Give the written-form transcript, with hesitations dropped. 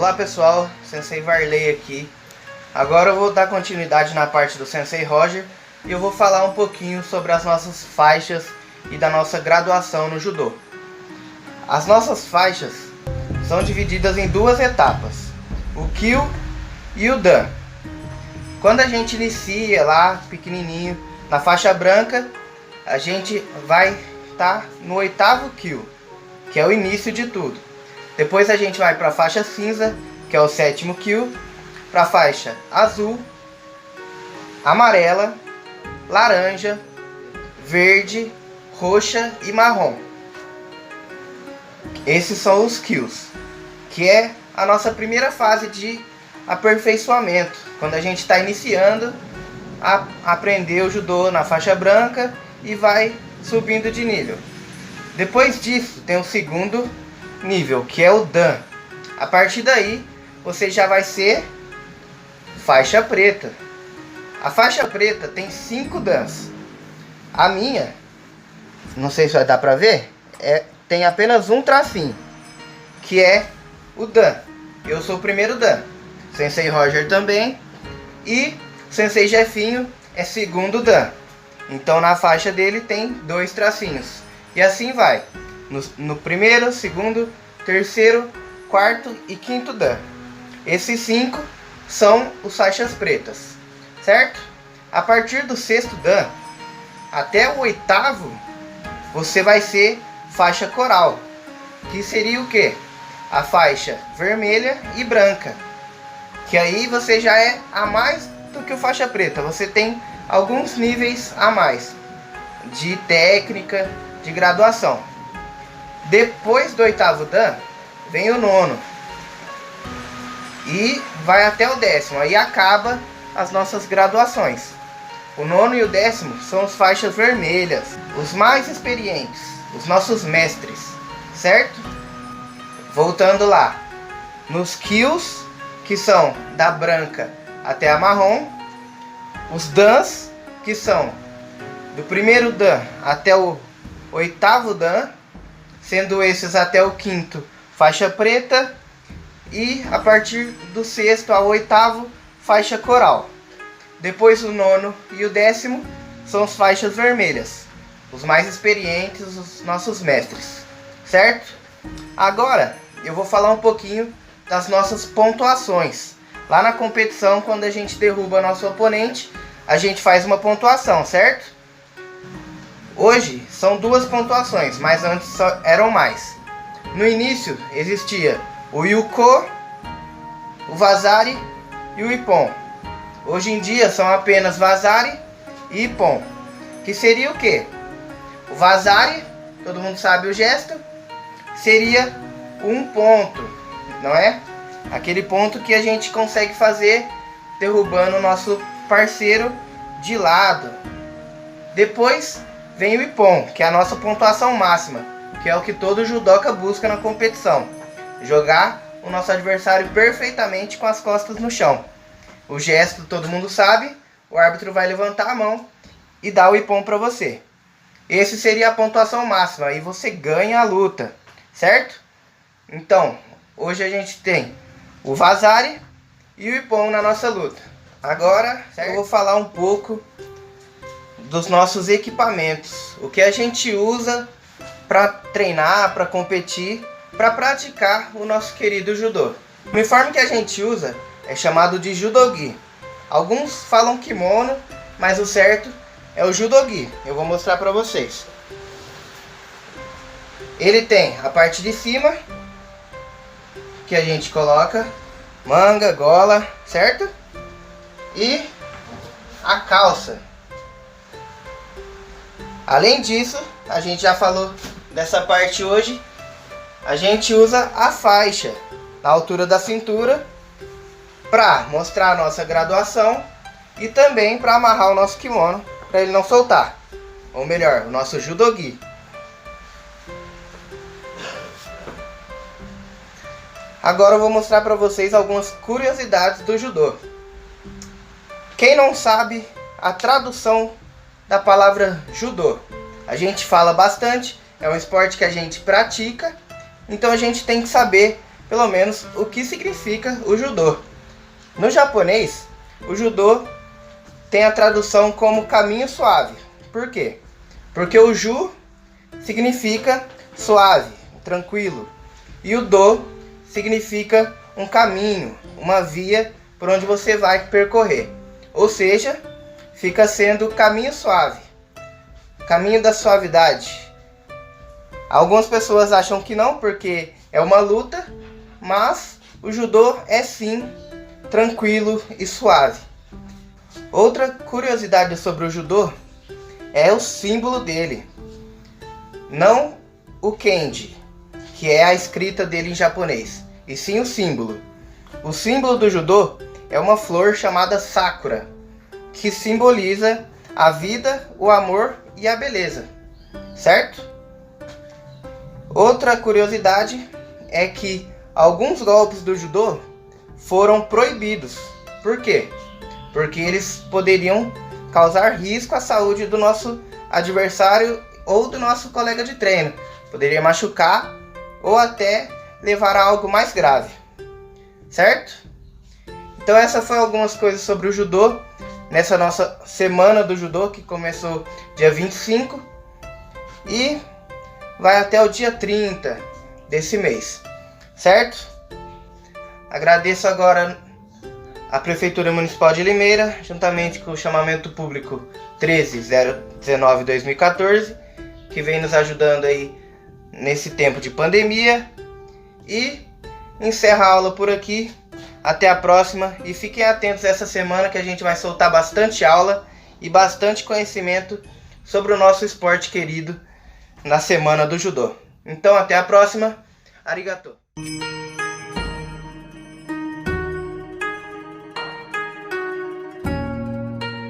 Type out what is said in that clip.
Olá pessoal, Sensei Varley aqui. Agora eu vou dar continuidade na parte do Sensei Roger e eu vou falar um pouquinho sobre as nossas faixas e da nossa graduação no Judô. As nossas faixas são divididas em duas etapas, o Kyu e o Dan. Quando a gente inicia lá pequenininho na faixa branca, a gente vai estar no oitavo Kyu, que é o início de tudo. Depois a gente vai para a faixa cinza, que é o sétimo Kyu, para a faixa azul, amarela, laranja, verde, roxa e marrom. Esses são os Kyus, que é a nossa primeira fase de aperfeiçoamento, quando a gente está iniciando a aprender o judô na faixa branca e vai subindo de nível. Depois disso tem o segundo nível, que é o Dan. A partir daí você já vai ser faixa preta. A faixa preta tem 5 Dans. A minha, não sei se vai dar pra ver, tem apenas um tracinho, que é o Dan. Eu sou o primeiro Dan. Sensei Roger também. E Sensei Jefinho é segundo Dan. Então na faixa dele tem 2 tracinhos. E assim vai. No primeiro, segundo, terceiro, quarto e quinto Dan. Esses 5 são os faixas pretas, certo? A partir do sexto Dan até o oitavo, você vai ser faixa coral, que seria o que? A faixa vermelha e branca, que aí você já é a mais do que o faixa preta. Você tem alguns níveis a mais de técnica, de graduação. Depois do oitavo Dan vem o nono e vai até o 10º. Aí acaba as nossas graduações. O nono e o 10º são as faixas vermelhas, os mais experientes, os nossos mestres, certo? Voltando lá, nos Kyus, que são da branca até a marrom, os Dans, que são do primeiro Dan até o oitavo Dan, sendo esses até o quinto faixa preta, e a partir do sexto ao oitavo faixa coral. Depois o nono e o 10º são as faixas vermelhas, os mais experientes, os nossos mestres, certo? Agora eu vou falar um pouquinho das nossas pontuações. Lá na competição, quando a gente derruba nosso oponente, a gente faz uma pontuação, certo? Hoje são 2 pontuações, mas antes eram mais. No início existia o Yuko, o Vazari e o Ippon. Hoje em dia são apenas Vazari e Ippon, que seria o que? O Vazari, todo mundo sabe o gesto, seria um ponto, não é? Aquele ponto que a gente consegue fazer derrubando o nosso parceiro de lado. Depois vem o Ippon, que é a nossa pontuação máxima, que é o que todo judoca busca na competição: jogar o nosso adversário perfeitamente com as costas no chão. O gesto todo mundo sabe, o árbitro vai levantar a mão e dar o Ippon para você. Esse seria a pontuação máxima e você ganha a luta, certo? Então, hoje a gente tem o Vazari e o Ippon na nossa luta. Agora eu vou falar um pouco dos nossos equipamentos, o que a gente usa para treinar, para competir, para praticar o nosso querido judô. O uniforme que a gente usa é chamado de judogi. Alguns falam kimono, mas o certo é o judogi. Eu vou mostrar para vocês. Ele tem a parte de cima, que a gente coloca manga, gola, certo? E a calça. Além disso, a gente já falou dessa parte hoje, a gente usa a faixa na altura da cintura para mostrar a nossa graduação e também para amarrar o nosso kimono para ele não soltar, ou melhor, o nosso judogi. Agora eu vou mostrar para vocês algumas curiosidades do judô. Quem não sabe a tradução da palavra judô? A gente fala bastante, é um esporte que a gente pratica, então a gente tem que saber pelo menos o que significa o judô. No japonês, o judô tem a tradução como caminho suave. Por quê? Porque o ju significa suave, tranquilo, e o do significa um caminho, uma via por onde você vai percorrer. Ou seja, fica sendo caminho suave, caminho da suavidade. Algumas pessoas acham que não, porque é uma luta, mas o judô é sim tranquilo e suave. Outra curiosidade sobre o judô é o símbolo dele. Não o kanji, que é a escrita dele em japonês, e sim o símbolo. O símbolo do judô é uma flor chamada sakura, que simboliza a vida, o amor e a beleza, certo? Outra curiosidade é que alguns golpes do judô foram proibidos. Por quê? Porque eles poderiam causar risco à saúde do nosso adversário ou do nosso colega de treino. Poderia machucar ou até levar a algo mais grave, certo? Então essas foram algumas coisas sobre o judô nessa nossa semana do judô, que começou dia 25 e vai até o dia 30 desse mês, certo? Agradeço agora a Prefeitura Municipal de Limeira, juntamente com o chamamento público 13.019/2014, que vem nos ajudando aí nesse tempo de pandemia. E encerro a aula por aqui. Até a próxima e fiquem atentos essa semana, que a gente vai soltar bastante aula e bastante conhecimento sobre o nosso esporte querido na semana do judô. Então até a próxima. Arigato!